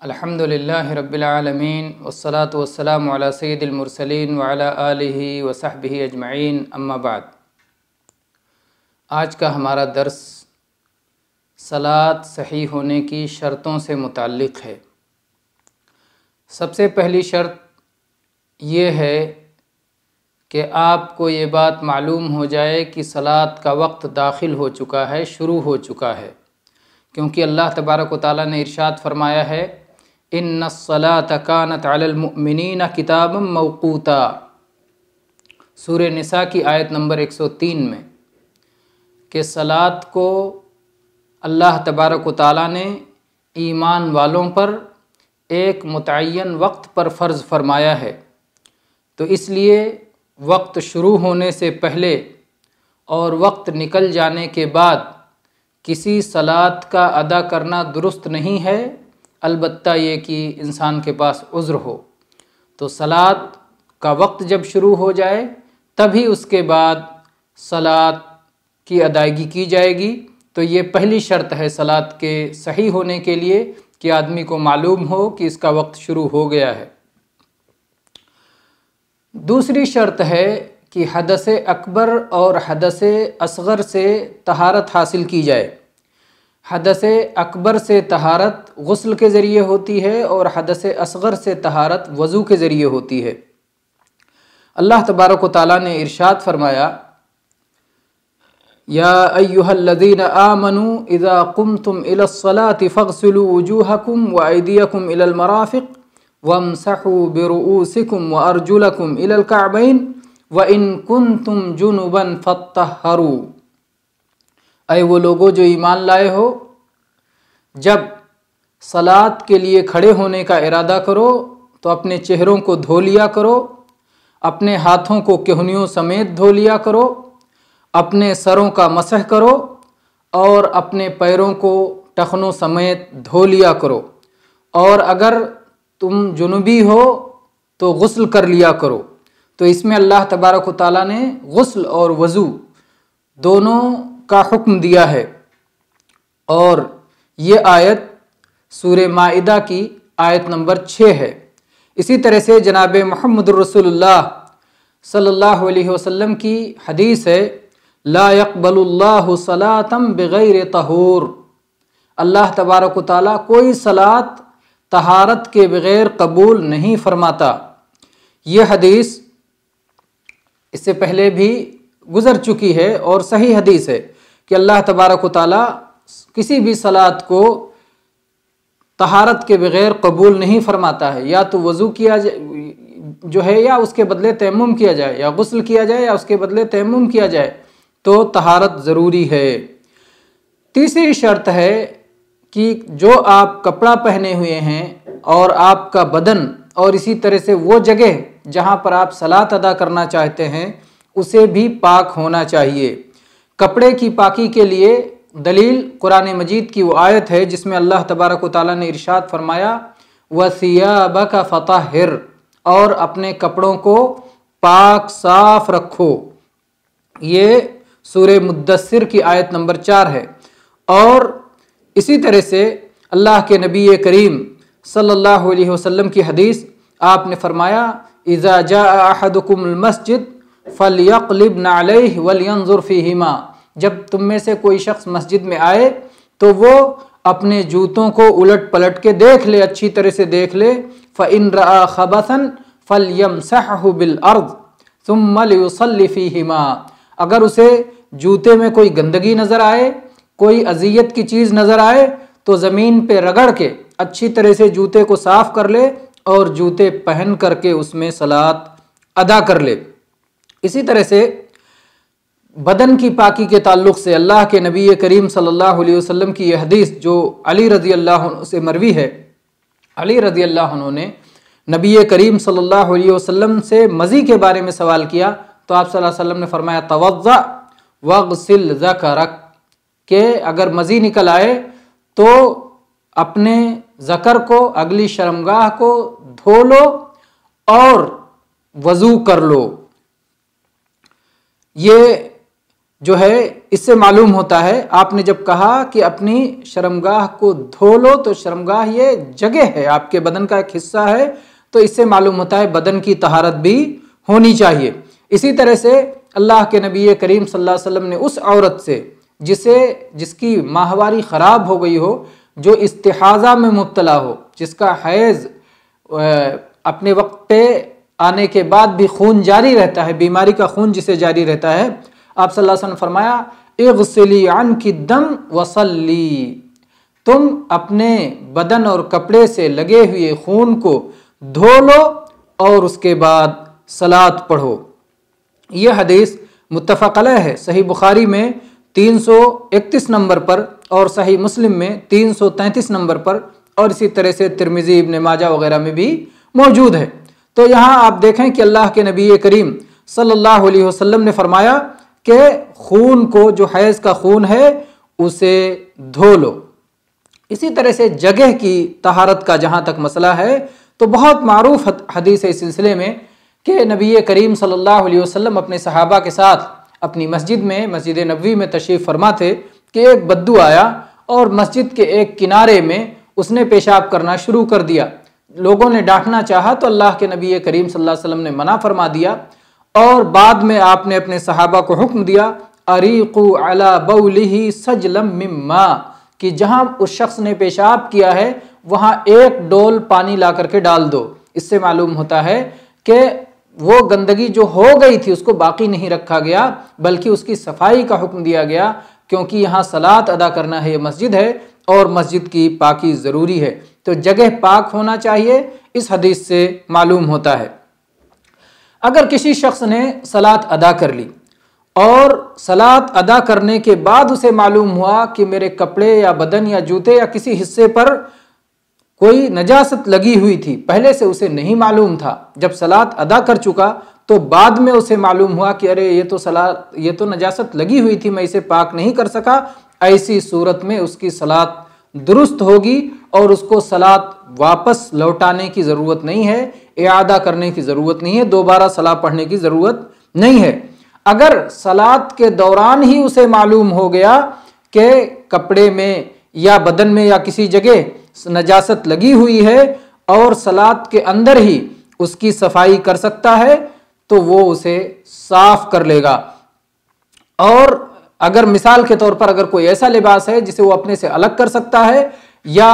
الحمدللہ رب العالمین والصلاة والسلام علی سید المرسلین وعلی آلہ وصحبہ اجمعین، اما بعد۔ آج کا ہمارا درس صلاۃ صحیح ہونے کی شرطوں سے متعلق ہے۔ سب سے پہلی شرط یہ ہے کہ آپ کو یہ بات معلوم ہو جائے کہ صلاۃ کا وقت داخل ہو چکا ہے، شروع ہو چکا ہے، کیونکہ اللہ تبارک و تعالیٰ نے ارشاد فرمایا ہے ان الصلاۃ کانت علی المؤمنین کتابا موقوتا، سورہ نساء کی آیت نمبر 103 میں، کہ صلاۃ کو اللہ تبارک و تعالیٰ نے ایمان والوں پر ایک متعین وقت پر فرض فرمایا ہے۔ تو اس لیے وقت شروع ہونے سے پہلے اور وقت نکل جانے کے بعد کسی صلاۃ کا ادا کرنا درست نہیں ہے، البتہ یہ کہ انسان کے پاس عذر ہو۔ تو صلاۃ کا وقت جب شروع ہو جائے تبھی اس کے بعد صلاۃ کی ادائیگی کی جائے گی۔ تو یہ پہلی شرط ہے صلاۃ کے صحیح ہونے کے لیے کہ آدمی کو معلوم ہو کہ اس کا وقت شروع ہو گیا ہے۔ دوسری شرط ہے کہ حدث اکبر اور حدث اصغر سے طہارت حاصل کی جائے۔ حدث اکبر سے طہارت غسل کے ذریعے ہوتی ہے اور حدث اصغر سے طہارت وضو کے ذریعے ہوتی ہے۔ اللہ تبارک و تعالیٰ نے ارشاد فرمایا یا ایھا الذین آمنوا اذا قمتم الی الصلاۃ فاغسلوا وجوہکم وایدیکم الی المرافق وامسحوا برؤوسکم وارجلکم الی الکعبین وان کنتم جنبا فاطہروا۔ اے وہ لوگوں جو ایمان لائے ہو، جب صلاۃ کے لیے کھڑے ہونے کا ارادہ کرو تو اپنے چہروں کو دھو لیا کرو، اپنے ہاتھوں کو کہنیوں سمیت دھو لیا کرو، اپنے سروں کا مسح کرو اور اپنے پیروں کو ٹخنوں سمیت دھو لیا کرو، اور اگر تم جنوبی ہو تو غسل کر لیا کرو۔ تو اس میں اللہ تبارک و تعالیٰ نے غسل اور وضو دونوں کا حکم دیا ہے، اور یہ آیت سورہ مائدہ کی آیت نمبر 6 ہے۔ اسی طرح سے جناب محمد رسول اللہ صلی اللہ علیہ وسلم کی حدیث ہے لا يقبل اللہ صلاۃ بغیر طہور، اللہ تبارک و تعالیٰ کوئی صلاۃ طہارت کے بغیر قبول نہیں فرماتا۔ یہ حدیث اس سے پہلے بھی گزر چکی ہے اور صحیح حدیث ہے کہ اللہ تبارک و تعالیٰ کسی بھی صلاۃ کو طہارت کے بغیر قبول نہیں فرماتا ہے، یا تو وضو کیا جو ہے یا اس کے بدلے تیمم کیا جائے، یا غسل کیا جائے یا اس کے بدلے تیمم کیا جائے، تو طہارت ضروری ہے۔ تیسری شرط ہے کہ جو آپ کپڑا پہنے ہوئے ہیں اور آپ کا بدن اور اسی طرح سے وہ جگہ جہاں پر آپ صلاۃ ادا کرنا چاہتے ہیں اسے بھی پاک ہونا چاہیے۔ کپڑے کی پاکی کے لیے دلیل قرآن مجید کی وہ آیت ہے جس میں اللہ تبارک و تعالیٰ نے ارشاد فرمایا وَثِيَابَكَ فَطَهِّرْ، اور اپنے کپڑوں کو پاک صاف رکھو۔ یہ سورہ مدثر کی آیت نمبر 4 ہے۔ اور اسی طرح سے اللہ کے نبی کریم صلی اللہ علیہ وسلم کی حدیث، آپ نے فرمایا اذا جاء احدکم المسجد فلیقلب نعلیہ ولینظر فیہما، جب تم میں سے کوئی شخص مسجد میں آئے تو وہ اپنے جوتوں کو الٹ پلٹ کے دیکھ لے، اچھی طرح سے دیکھ لے۔ فإن رأى خبثا فلیمسحہ بالارض ثم لیصلی فیہما، اگر اسے جوتے میں کوئی گندگی نظر آئے، کوئی اذیت کی چیز نظر آئے تو زمین پہ رگڑ کے اچھی طرح سے جوتے کو صاف کر لے اور جوتے پہن کر کے اس میں صلاۃ ادا کر لے۔ اسی طرح سے بدن کی پاکی کے تعلق سے اللہ کے نبی کریم صلی اللہ علیہ وسلم کی یہ حدیث جو علی رضی اللہ عنہ سے مروی ہے، علی رضی اللہ عنہ نے نبی کریم صلی اللہ علیہ وسلم سے مزی کے بارے میں سوال کیا تو آپ صلی اللہ علیہ وسلم نے فرمایا توضأ واغسل ذکرک، کہ اگر مزی نکل آئے تو اپنے ذکر کو، اگلی شرمگاہ کو دھو لو اور وضو کر لو۔ یہ جو ہے اس سے معلوم ہوتا ہے، آپ نے جب کہا کہ اپنی شرمگاہ کو دھو لو، تو شرمگاہ یہ جگہ ہے، آپ کے بدن کا ایک حصہ ہے، تو اس سے معلوم ہوتا ہے بدن کی طہارت بھی ہونی چاہیے۔ اسی طرح سے اللہ کے نبی کریم صلی اللہ علیہ وسلم نے اس عورت سے جس کی ماہواری خراب ہو گئی ہو، جو استحاضہ میں مبتلا ہو، جس کا حیض اپنے وقت پہ آنے کے بعد بھی خون جاری رہتا ہے، بیماری کا خون جسے جاری رہتا ہے، آپ صلی اللہ علیہ وسلم نے فرمایا اغسلی عنک الدم وصلی، تم اپنے بدن اور کپڑے سے لگے ہوئے خون کو دھو لو اور اس کے بعد صلاۃ پڑھو۔ یہ حدیث متفق علیہ ہے، صحیح بخاری میں 331 نمبر پر اور صحیح مسلم میں 333 نمبر پر، اور اسی طرح سے ترمذی، ابن ماجہ وغیرہ میں بھی موجود ہے۔ تو یہاں آپ دیکھیں کہ اللہ کے نبی کریم صلی اللہ علیہ وسلم نے فرمایا کہ خون کو، جو حیض کا خون ہے، اسے دھو لو۔ اسی طرح سے جگہ کی طہارت کا جہاں تک مسئلہ ہے تو بہت معروف حدیث ہے اس سلسلے میں کہ نبی کریم صلی اللہ علیہ وسلم اپنے صحابہ کے ساتھ اپنی مسجد نبوی میں تشریف فرما تھے کہ ایک بدو آیا اور مسجد کے ایک کنارے میں اس نے پیشاب کرنا شروع کر دیا۔ لوگوں نے ڈانٹنا چاہا تو اللہ کے نبی کریم صلی اللہ علیہ وسلم نے منع فرما دیا، اور بعد میں آپ نے اپنے صحابہ کو حکم دیا اریقوا علی بولہ سجلا من ماء، کہ جہاں اس شخص نے پیشاب کیا ہے وہاں ایک ڈول پانی لا کر کے ڈال دو۔ اس سے معلوم ہوتا ہے کہ وہ گندگی جو ہو گئی تھی اس کو باقی نہیں رکھا گیا، بلکہ اس کی صفائی کا حکم دیا گیا، کیونکہ یہاں صلاۃ ادا کرنا ہے، یہ مسجد ہے اور مسجد کی پاکی ضروری ہے، تو جگہ پاک ہونا چاہیے، اس حدیث سے معلوم ہوتا ہے۔ اگر کسی شخص نے صلاۃ ادا کر لی اور صلاۃ ادا کرنے کے بعد اسے معلوم ہوا کہ میرے کپڑے یا بدن یا جوتے یا کسی حصے پر کوئی نجاست لگی ہوئی تھی، پہلے سے اسے نہیں معلوم تھا، جب صلاۃ ادا کر چکا تو بعد میں اسے معلوم ہوا کہ ارے یہ تو نجاست لگی ہوئی تھی، میں اسے پاک نہیں کر سکا، ایسی صورت میں اس کی صلاۃ درست ہوگی اور اس کو صلاۃ واپس لوٹانے کی ضرورت نہیں ہے، اعادہ کرنے کی ضرورت نہیں ہے، دوبارہ صلاۃ پڑھنے کی ضرورت نہیں ہے۔ اگر صلاۃ کے دوران ہی اسے معلوم ہو گیا کہ کپڑے میں یا بدن میں یا کسی جگہ نجاست لگی ہوئی ہے اور صلاۃ کے اندر ہی اس کی صفائی کر سکتا ہے تو وہ اسے صاف کر لے گا۔ اور اگر مثال کے طور پر اگر کوئی ایسا لباس ہے جسے وہ اپنے سے الگ کر سکتا ہے یا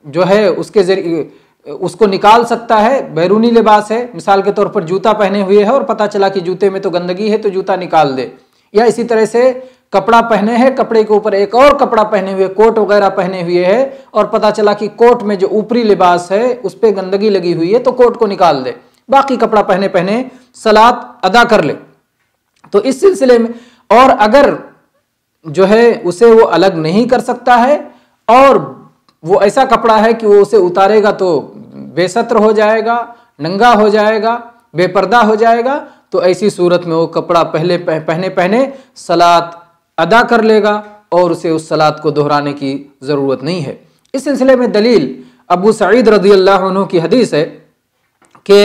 جو ہے اس کے ذریعے اس کو نکال سکتا ہے، بیرونی لباس ہے، مثال کے طور پر جوتا پہنے ہوئے ہے اور پتہ چلا کہ جوتے میں تو گندگی ہے تو جوتا نکال دے، یا اسی طرح سے کپڑا پہنے ہے، کپڑے کے اوپر ایک اور کپڑا پہنے ہوئے، کوٹ وغیرہ پہنے ہوئے ہے اور پتہ چلا کہ کوٹ میں جو اوپری لباس ہے اس پہ گندگی لگی ہوئی ہے تو کوٹ کو نکال دے، باقی کپڑا پہنے صلاۃ ادا کر لے۔ تو اس سلسلے میں، اور اگر جو ہے اسے وہ الگ نہیں کر سکتا ہے اور وہ ایسا کپڑا ہے کہ وہ اسے اتارے گا تو بے ستر ہو جائے گا، ننگا ہو جائے گا، بے پردہ ہو جائے گا، تو ایسی صورت میں وہ کپڑا پہنے صلاۃ ادا کر لے گا اور اسے اس صلاۃ کو دہرانے کی ضرورت نہیں ہے۔ اس سلسلے میں دلیل ابو سعید رضی اللہ عنہ کی حدیث ہے کہ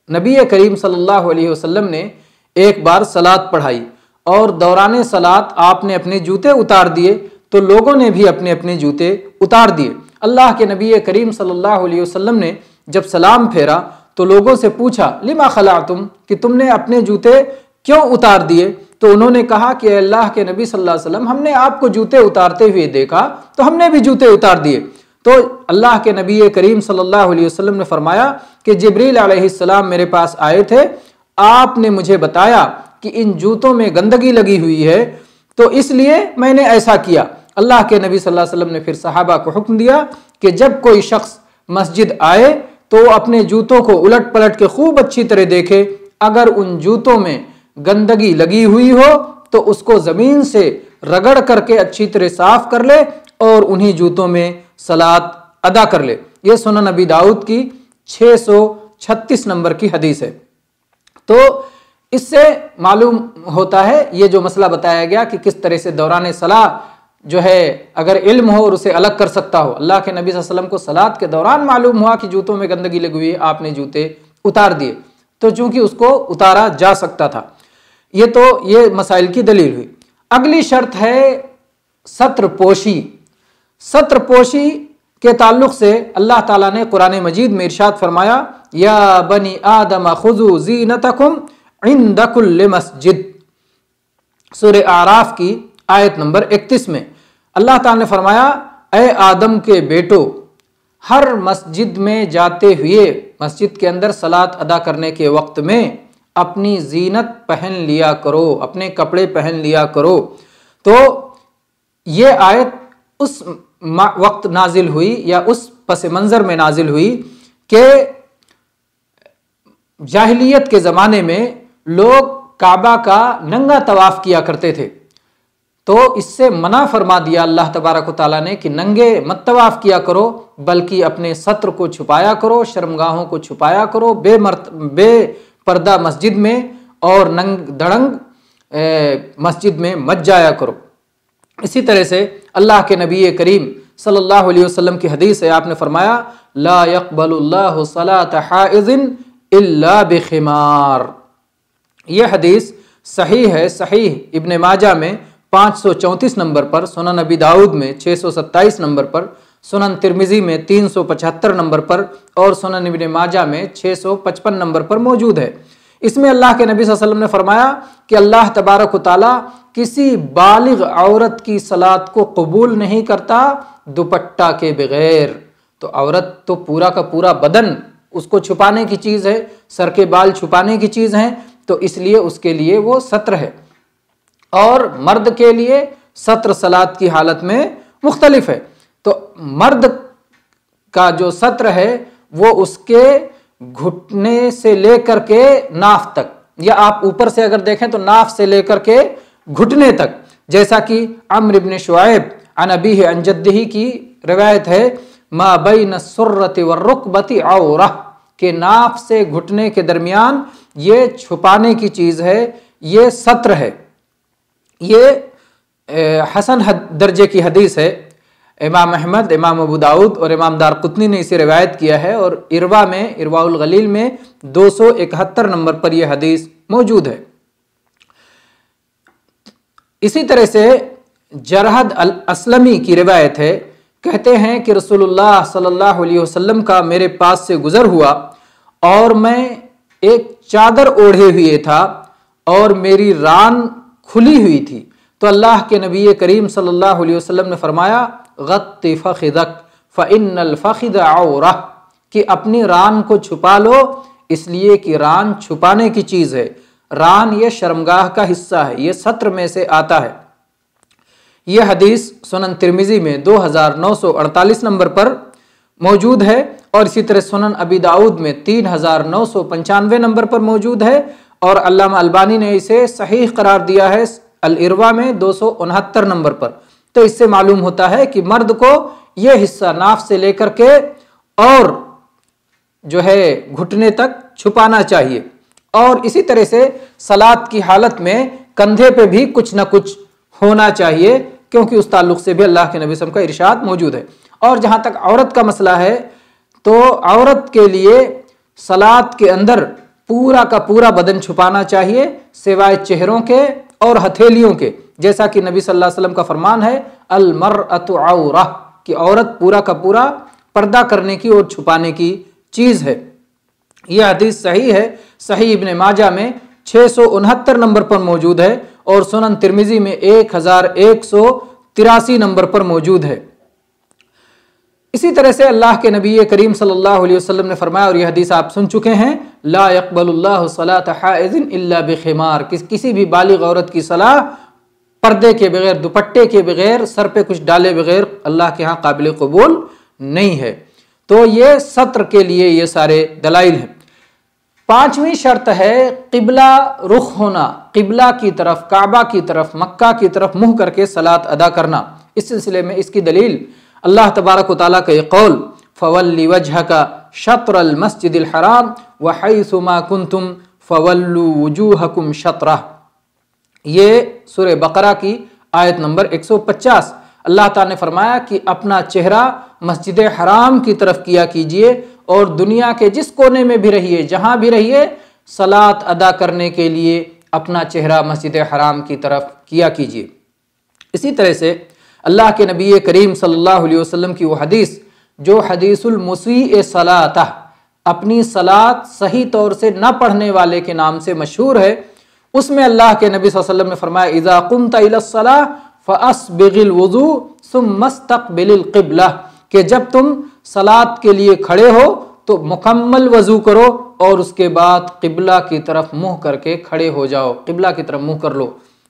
نبی کریم صلی اللہ علیہ وسلم نے ایک بار صلاۃ پڑھائی اور دوران صلاۃ آپ نے اپنے جوتے اتار دیے تو لوگوں نے بھی اپنے اپنے جوتے اتار دیے۔ اللہ کے نبی کریم صلی اللہ علیہ وسلم نے جب سلام پھیرا تو لوگوں سے پوچھا لما خلعتم، کہ تم نے اپنے جوتے کیوں اتار دیے؟ تو انہوں نے کہا کہ اے اللہ کے نبی صلی اللہ علیہ وسلم، ہم نے آپ کو جوتے اتارتے ہوئے دیکھا تو ہم نے بھی جوتے اتار دیے۔ تو اللہ کے نبی کریم صلی اللہ علیہ وسلم نے فرمایا کہ جبریل علیہ السلام میرے پاس آئے تھے، آپ نے مجھے بتایا کہ ان جوتوں میں گندگی لگی ہوئی ہے تو اس لیے میں نے ایسا کیا۔ اللہ کے نبی صلی اللہ علیہ وسلم نے پھر صحابہ کو حکم دیا کہ جب کوئی شخص مسجد آئے تو وہ اپنے جوتوں کو الٹ پلٹ کے خوب اچھی طرح دیکھے، اگر ان جوتوں میں گندگی لگی ہوئی ہو تو اس کو زمین سے رگڑ کر کے اچھی طرح صاف کر لے اور انہی جوتوں میں صلاۃ ادا کر لے۔ یہ سنن نبی داؤد کی 636 نمبر کی حدیث ہے۔ تو اس سے معلوم ہوتا ہے یہ جو مسئلہ بتایا گیا کہ کس طرح سے دوران صلاۃ جو ہے اگر علم ہو اور اسے الگ کر سکتا ہو۔ اللہ کے نبی صلی اللہ علیہ وسلم کو صلاۃ کے دوران معلوم ہوا کہ جوتوں میں گندگی لگی ہوئی ہے، آپ نے جوتے اتار دیے، تو چونکہ اس کو اتارا جا سکتا تھا۔ یہ مسائل کی دلیل ہوئی۔ اگلی شرط ہے ستر پوشی۔ ستر پوشی کے تعلق سے اللہ تعالیٰ نے قرآن مجید میں ارشاد فرمایا یا بنی آدم خذوا زینتکم عند کل مسجد، سورہ اعراف کی آیت نمبر 31 میں اللہ تعالیٰ نے فرمایا اے آدم کے بیٹو، ہر مسجد میں جاتے ہوئے، مسجد کے اندر صلاۃ ادا کرنے کے وقت میں اپنی زینت پہن لیا کرو، اپنے کپڑے پہن لیا کرو۔ تو یہ آیت اس وقت نازل ہوئی یا اس پس منظر میں نازل ہوئی کہ جاہلیت کے زمانے میں لوگ کعبہ کا ننگا طواف کیا کرتے تھے، تو اس سے منع فرما دیا اللہ تبارک و تعالیٰ نے کہ ننگے مت طواف کیا کرو، بلکہ اپنے ستر کو چھپایا کرو، شرمگاہوں کو چھپایا کرو، بے پردہ مسجد میں اور ننگ دڑنگ مسجد میں مت جایا کرو۔ اسی طرح سے اللہ کے نبی کریم صلی اللہ علیہ وسلم کی حدیث ہے، آپ نے فرمایا لا يقبل اللہ صلاة حائض الا بخمار۔ یہ حدیث صحیح ہے، صحیح ابن ماجہ میں 534 نمبر پر، سنن ابی داؤد میں 627 نمبر پر، سنن ترمذی میں 375 نمبر پر اور سنن ابن ماجہ میں 655 نمبر پر موجود ہے۔ اس میں اللہ کے نبی صلی اللہ علیہ وسلم نے فرمایا کہ اللہ تبارک و تعالیٰ کسی بالغ عورت کی صلاۃ کو قبول نہیں کرتا دوپٹہ کے بغیر۔ تو عورت تو پورا کا پورا بدن اس کو چھپانے کی چیز ہے، سر کے بال چھپانے کی چیز ہیں، تو اس لیے اس کے لیے وہ ستر ہے، اور مرد کے لیے ستر صلاۃ کی حالت میں مختلف ہے۔ تو مرد کا جو ستر ہے وہ اس کے گھٹنے سے لے کر کے ناف تک، یا آپ اوپر سے اگر دیکھیں تو ناف سے لے کر کے گھٹنے تک، جیسا کہ عمرو بن شعیب عن ابیہ عن جدہ کی روایت ہے ما بین السرۃ والرکبۃ عورہ، کہ ناف سے گھٹنے کے درمیان یہ چھپانے کی چیز ہے، یہ ستر ہے۔ یہ حسن درجے کی حدیث ہے، امام احمد، امام ابو داؤد اور امام دارقطنی نے اسے روایت کیا ہے، اور اروا میں، ارواء الغلیل میں 271 نمبر پر یہ حدیث موجود ہے۔ اسی طرح سے جرحد الاسلمی کی روایت ہے، کہتے ہیں کہ رسول اللہ صلی اللہ علیہ وسلم کا میرے پاس سے گزر ہوا اور میں ایک چادر اوڑھے ہوئے تھا اور میری ران کھلی ہوئی تھی، تو اللہ کے نبی کریم صلی اللہ علیہ وسلم نے فرمایا غط فخذک فإن الفخذ عورہ، کہ اپنی ران کو چھپا لو، اس لیے کہ ران چھپانے کی چیز ہے، ران یہ شرمگاہ کا حصہ ہے، یہ ستر میں سے آتا ہے۔ یہ حدیث سنن ترمذی میں 2948 نمبر پر موجود ہے، اور اسی طرح سنن ابی داؤد میں 3995 نمبر پر موجود ہے، اور علامہ البانی نے اسے صحیح قرار دیا ہے الاروا میں 269 نمبر پر۔ تو اس سے معلوم ہوتا ہے کہ مرد کو یہ حصہ ناف سے لے کر کے اور جو ہے گھٹنے تک چھپانا چاہیے، اور اسی طرح سے صلاۃ کی حالت میں کندھے پہ بھی کچھ نہ کچھ ہونا چاہیے، کیونکہ اس تعلق سے بھی اللہ کے نبی صلی اللہ علیہ وسلم کا ارشاد موجود ہے۔ اور جہاں تک عورت کا مسئلہ ہے تو عورت کے لیے صلاۃ کے اندر پورا کا پورا بدن چھپانا چاہیے سوائے چہروں کے اور ہتھیلیوں کے، جیسا کہ نبی صلی اللہ علیہ وسلم کا فرمان ہے المرأۃ عورہ، کہ عورت پورا کا پورا پردہ کرنے کی اور چھپانے کی چیز ہے۔ یہ حدیث صحیح ہے، صحیح ابن ماجہ میں 669 نمبر پر موجود ہے، اور سنن ترمذی میں 1183 نمبر پر موجود ہے۔ اسی طرح سے اللہ کے نبی کریم صلی اللہ علیہ وسلم نے فرمایا، اور یہ حدیث آپ سن چکے ہیں، لا يقبل اللہ صلاۃ حائض الا بخمار، کسی بھی بالغ عورت کی صلاح پردے کے بغیر، دوپٹے کے بغیر، سر پہ کچھ ڈالے بغیر اللہ کے ہاں قابل قبول نہیں ہے۔ تو یہ ستر کے لیے یہ سارے دلائل ہیں۔ پانچویں شرط ہے قبلہ رخ ہونا، قبلہ کی طرف، کعبہ کی طرف، مکہ کی طرف منہ کر کے صلاۃ ادا کرنا۔ اس سلسلے میں اس کی دلیل اللہ تبارک و تعالیٰ کا یہ قول فَوَلِّ وَجْهَكَ شَطْرَ الْمَسْجِدِ الْحَرَامِ وَحَيْثُ مَا كُنْتُمْ فَوَلُّوا وُجُوهَكُمْ شَطْرَهُ، یہ سورہ بقرہ کی آیت نمبر 150۔ اللہ تعالیٰ نے فرمایا کہ اپنا چہرہ مسجد حرام کی طرف کیا کیجئے، اور دنیا کے جس کونے میں بھی رہیے، جہاں بھی رہیے، صلاۃ ادا کرنے کے لیے اپنا چہرہ مسجد حرام کی طرف کیا کیجیے۔ اسی طرح سے اللہ کے نبی کریم صلی اللہ علیہ وسلم کی وہ حدیث جو حدیث المسیء صلاتہ، اپنی صلاۃ صحیح طور سے نہ پڑھنے والے کے نام سے مشہور ہے، اس میں اللہ کے نبی صلی اللہ علیہ وسلم نے فرمایا اذا قمت الى الصلاۃ فاسبغ الوضوء ثم استقبل القبلہ، کہ جب تم صلاۃ کے لیے کھڑے ہو تو مکمل وضو کرو اور اس کے بعد قبلہ کی طرف منہ کر کے کھڑے ہو جاؤ، قبلہ کی طرف منہ کر لو۔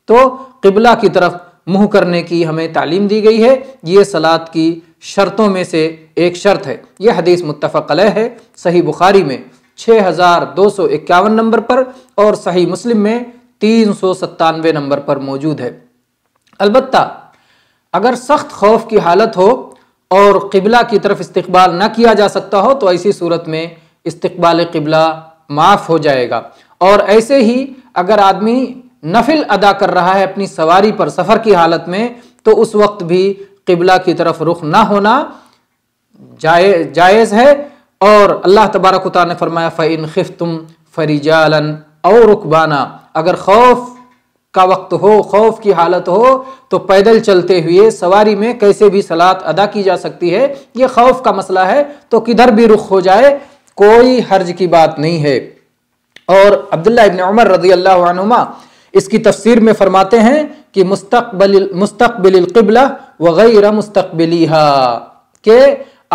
تو قبلہ کی طرف منہ کرنے کی ہمیں تعلیم دی گئی ہے، یہ صلاۃ کی شرطوں میں سے ایک شرط ہے۔ یہ حدیث متفق علیہ ہے، صحیح بخاری میں 6251 نمبر پر اور صحیح مسلم میں 397 نمبر پر موجود ہے۔ البتہ اگر سخت خوف کی حالت ہو اور قبلہ کی طرف استقبال نہ کیا جا سکتا ہو تو ایسی صورت میں استقبال قبلہ معاف ہو جائے گا، اور ایسے ہی اگر آدمی نفل ادا کر رہا ہے اپنی سواری پر سفر کی حالت میں تو اس وقت بھی قبلہ کی طرف رخ نہ ہونا جائز ہے، اور اللہ تبارک و تعالیٰ نے فرمایا فَإِنْ خِفْتُمْ فَرِجَالًا أَوْ رُكْبَانًا، اگر خوف کا وقت ہو، خوف کی حالت ہو تو پیدل چلتے ہوئے سواری میں کیسے بھی صلاۃ ادا کی جا سکتی ہے۔ یہ خوف کا مسئلہ ہے تو کدھر بھی رخ ہو جائے، کوئی حرج کی بات نہیں ہے۔ اور عبداللہ ابن عمر رضی اللہ عنہما اس کی تفسیر میں فرماتے ہیں کہ مستقبل القبلہ وغیر مستقبلیہا، کہ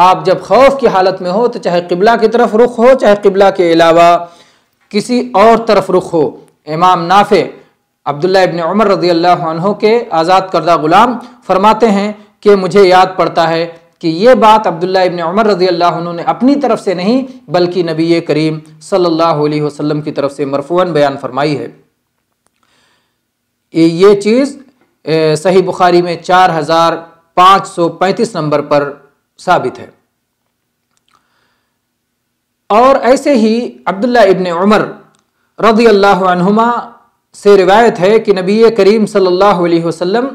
آپ جب خوف کی حالت میں ہو تو چاہے قبلہ کی طرف رخ ہو چاہے قبلہ کے علاوہ کسی اور طرف رخ ہو۔ امام نافع عبداللہ ابن عمر رضی اللہ عنہ کے آزاد کردہ غلام فرماتے ہیں کہ مجھے یاد پڑتا ہے کہ یہ بات عبداللہ ابن عمر رضی اللہ عنہ نے اپنی طرف سے نہیں بلکہ نبی کریم صلی اللہ علیہ وسلم کی طرف سے مرفوعاً بیان فرمائی ہے۔ یہ چیز صحیح بخاری میں 4535 نمبر پر ثابت ہے۔ اور ایسے ہی عبداللہ ابن عمر رضی اللہ عنہما سے روایت ہے کہ نبی کریم صلی اللہ علیہ وسلم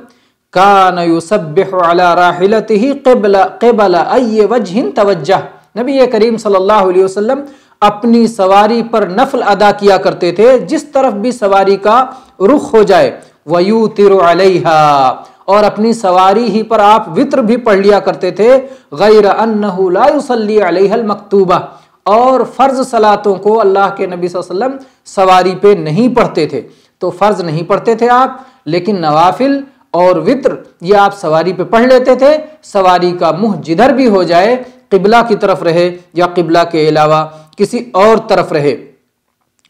کان یسبح علی راحلتہ قبل ای وجہ توجہ، نبی کریم صلی اللہ علیہ وسلم اپنی سواری پر نفل ادا کیا کرتے تھے جس طرف بھی سواری کا رخ ہو جائے، ویوتر علیہا، اور اپنی سواری ہی پر آپ وطر بھی پڑھ لیا کرتے تھے، غیر انہ لا یصلی علیہا المکتوبہ، اور فرض صلاتوں کو اللہ کے نبی صلی اللہ علیہ وسلم سواری پہ نہیں پڑھتے تھے۔ تو فرض نہیں پڑھتے تھے آپ، لیکن نوافل اور وطر یہ آپ سواری پہ پڑھ لیتے تھے، سواری کا منہ جدھر بھی ہو جائے، قبلہ کی طرف رہے یا قبلہ کے علاوہ کسی اور طرف رہے۔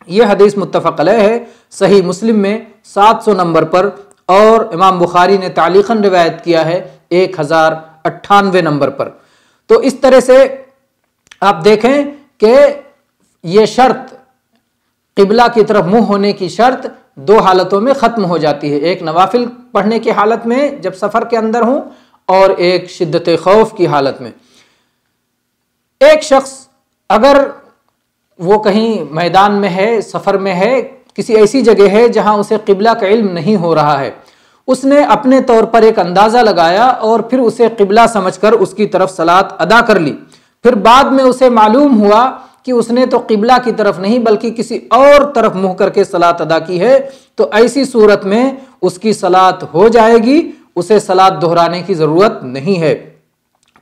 یہ حدیث متفق علیہ ہے، صحیح مسلم میں 700 نمبر پر، اور امام بخاری نے تعلیقاً روایت کیا ہے 1098 نمبر پر۔ تو اس طرح سے آپ دیکھیں کہ یہ شرط قبلہ کی طرف منہ ہونے کی شرط دو حالتوں میں ختم ہو جاتی ہے، ایک نوافل پڑھنے کی حالت میں جب سفر کے اندر ہوں، اور ایک شدت خوف کی حالت میں۔ ایک شخص اگر وہ کہیں میدان میں ہے، سفر میں ہے، کسی ایسی جگہ ہے جہاں اسے قبلہ کا علم نہیں ہو رہا ہے، اس نے اپنے طور پر ایک اندازہ لگایا اور پھر اسے قبلہ سمجھ کر اس کی طرف صلاۃ ادا کر لی، پھر بعد میں اسے معلوم ہوا کہ اس نے تو قبلہ کی طرف نہیں بلکہ کسی اور طرف منہ کر کے صلاۃ ادا کی ہے، تو ایسی صورت میں اس کی صلاۃ ہو جائے گی، اسے صلاۃ دہرانے کی ضرورت نہیں ہے۔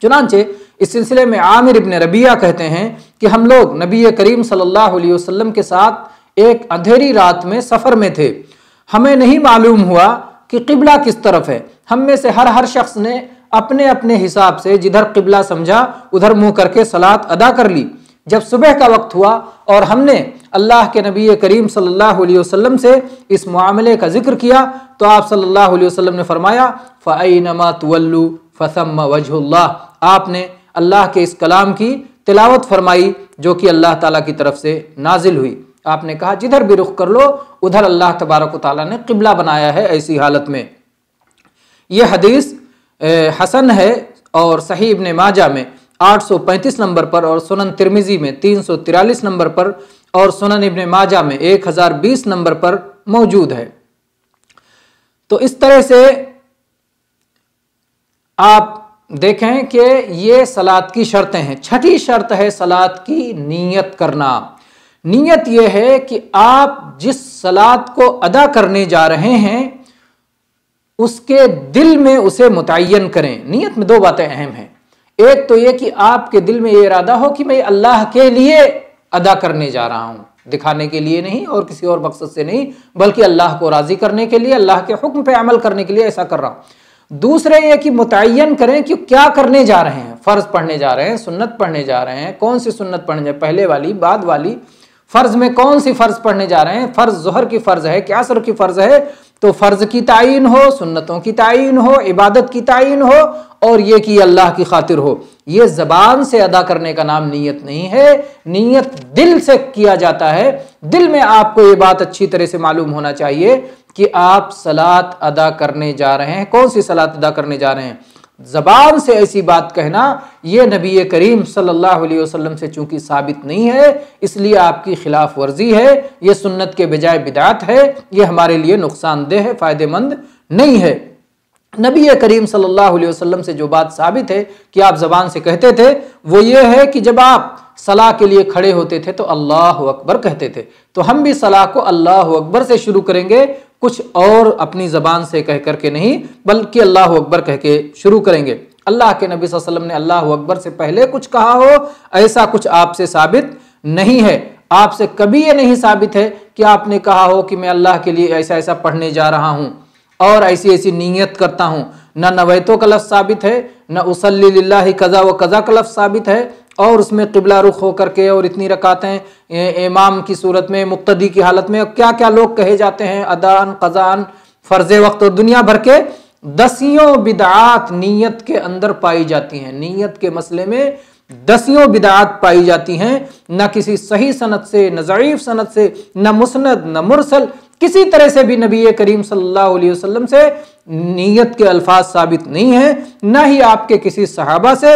چنانچہ اس سلسلے میں عامر ابن ربیعہ کہتے ہیں کہ ہم لوگ نبی کریم صلی اللہ علیہ وسلم کے ساتھ ایک اندھیری رات میں سفر میں تھے، ہمیں نہیں معلوم ہوا کہ قبلہ کس طرف ہے، ہم میں سے ہر شخص نے اپنے اپنے حساب سے جدھر قبلہ سمجھا ادھر منہ کر کے صلاۃ ادا کر لی۔ جب صبح کا وقت ہوا اور ہم نے اللہ کے نبی کریم صلی اللہ علیہ وسلم سے اس معاملے کا ذکر کیا تو آپ صلی اللہ علیہ وسلم نے فرمایا فَأَيْنَمَا تُوَلُّوا فَثَمَّ وَجْهُ اللَّهِ، آپ نے اللہ کے اس کلام کی تلاوت فرمائی جو کہ اللہ تعالیٰ کی طرف سے نازل ہوئی۔ آپ نے کہا جدھر بھی رخ کر لو ادھر اللہ تبارک و تعالیٰ نے قبلہ بنایا ہے ایسی حالت میں۔ یہ حدیث حسن ہے اور صحیح ابن ماجہ میں 835 نمبر پر اور سنن ترمذی میں 343 نمبر پر اور سنن ابن ماجہ میں 1020 نمبر پر موجود ہے۔ تو اس طرح سے آپ دیکھیں کہ یہ صلاۃ کی شرطیں ہیں۔ چھٹی شرط ہے صلاۃ کی نیت کرنا۔ نیت یہ ہے کہ آپ جس صلات کو ادا کرنے جا رہے ہیں اس کے دل میں اسے متعین کریں۔ نیت میں دو باتیں اہم ہیں، ایک تو یہ کہ آپ کے دل میں یہ ارادہ ہو کہ میں اللہ کے لیے ادا کرنے جا رہا ہوں، دکھانے کے لیے نہیں اور کسی اور مقصد سے نہیں، بلکہ اللہ کو راضی کرنے کے لیے، اللہ کے حکم پہ عمل کرنے کے لیے ایسا کر رہا ہوں۔ دوسرے یہ کہ متعین کریں کہ کیا کرنے جا رہے ہیں، فرض پڑھنے جا رہے ہیں، سنت پڑھنے جا رہے ہیں، کون سی سنت پڑھنے جا رہے ہیں، پہلے والی بعد والی، فرض میں کون سی فرض پڑھنے جا رہے ہیں، فرض ظہر کی فرض ہے کہ عصر کی فرض ہے، تو فرض کی تعین ہو، سنتوں کی تعین ہو، عبادت کی تعین ہو، اور یہ کہ اللہ کی خاطر ہو۔ یہ زبان سے ادا کرنے کا نام نیت نہیں ہے، نیت دل سے کیا جاتا ہے۔ دل میں آپ کو یہ بات اچھی طرح سے معلوم ہونا چاہیے کہ آپ صلاۃ ادا کرنے جا رہے ہیں، کون سی صلاۃ ادا کرنے جا رہے ہیں۔ زبان سے ایسی بات کہنا یہ نبی کریم صلی اللہ علیہ وسلم سے چونکہ ثابت نہیں ہے، اس لیے آپ کی خلاف ورزی ہے، یہ سنت کے بجائے بدعت ہے، یہ ہمارے لیے نقصان دہ ہے، فائدہ مند نہیں ہے۔ نبی کریم صلی اللہ علیہ وسلم سے جو بات ثابت ہے کہ آپ زبان سے کہتے تھے وہ یہ ہے کہ جب آپ صلاح کے لیے کھڑے ہوتے تھے تو اللہ اکبر کہتے تھے، تو ہم بھی صلاح کو اللہ اکبر سے شروع کریں گے، کچھ اور اپنی زبان سے کہہ کر کے نہیں بلکہ اللہ اکبر کہہ کے شروع کریں گے۔ اللہ کے نبی صلی اللہ علیہ وسلم نے اللہ اکبر سے پہلے کچھ کہا ہو ایسا کچھ آپ سے ثابت نہیں ہے۔ آپ سے کبھی یہ نہیں ثابت ہے کہ آپ نے کہا ہو کہ میں اللہ کے لیے ایسا ایسا پڑھنے جا رہا ہوں اور ایسی ایسی نیت کرتا ہوں۔ نہ نویتو کا لفظ ثابت ہے، نہ اصلی للہ قضا و قضا کا لفظ ثابت ہے، اور اس میں قبلہ رخ ہو کر کے اور اتنی رکعتیں امام کی صورت میں، مقتدی کی حالت میں، کیا کیا لوگ کہے جاتے ہیں، ادان، قضان، فرض وقت اور دنیا بھر کے دسیوں بدعات نیت کے اندر پائی جاتی ہیں۔ نیت کے مسئلے میں دسیوں بدعات پائی جاتی ہیں، نہ کسی صحیح سند سے، نہ ضعیف سند سے، نہ مسند، نہ مرسل، کسی طرح سے بھی نبی کریم صلی اللہ علیہ وسلم سے نیت کے الفاظ ثابت نہیں ہیں، نہ ہی آپ کے کسی صحابہ سے،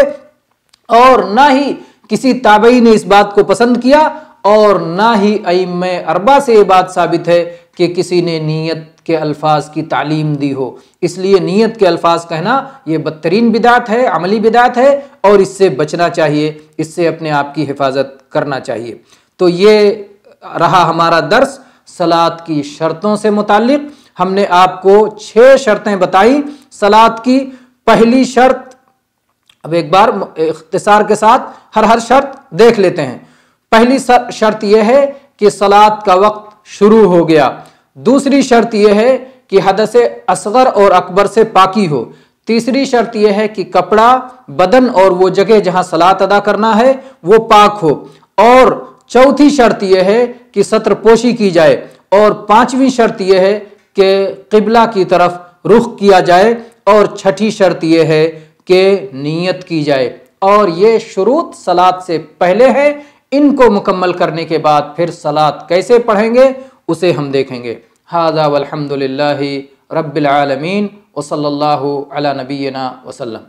اور نہ ہی کسی تابعی نے اس بات کو پسند کیا، اور نہ ہی ائمہ اربعہ سے یہ بات ثابت ہے کہ کسی نے نیت کے الفاظ کی تعلیم دی ہو۔ اس لیے نیت کے الفاظ کہنا یہ بدترین بدعت ہے، عملی بدعت ہے، اور اس سے بچنا چاہیے، اس سے اپنے آپ کی حفاظت کرنا چاہیے۔ تو یہ رہا ہمارا درس صلاۃ کی شرطوں سے متعلق۔ ہم نے آپ کو 6 شرطیں بتائیں صلاۃ کی۔ پہلی شرط، اب ایک بار اختصار کے ساتھ ہر شرط دیکھ لیتے ہیں۔ پہلی شرط یہ ہے کہ صلاۃ کا وقت شروع ہو گیا۔ دوسری شرط یہ ہے کہ حدث اصغر اور اکبر سے پاکی ہو۔ تیسری شرط یہ ہے کہ کپڑا، بدن اور وہ جگہ جہاں صلاۃ ادا کرنا ہے وہ پاک ہو۔ اور چوتھی شرط یہ ہے کہ ستر پوشی کی جائے۔ اور پانچویں شرط یہ ہے کہ قبلہ کی طرف رخ کیا جائے۔ اور چھٹی شرط یہ ہے کہ نیت کی جائے۔ اور یہ شروط صلاۃ سے پہلے ہے۔ ان کو مکمل کرنے کے بعد پھر صلاۃ کیسے پڑھیں گے اسے ہم دیکھیں گے۔ ھذا والحمد للہ رب العالمین وصلی اللہ علی نبینا وسلم۔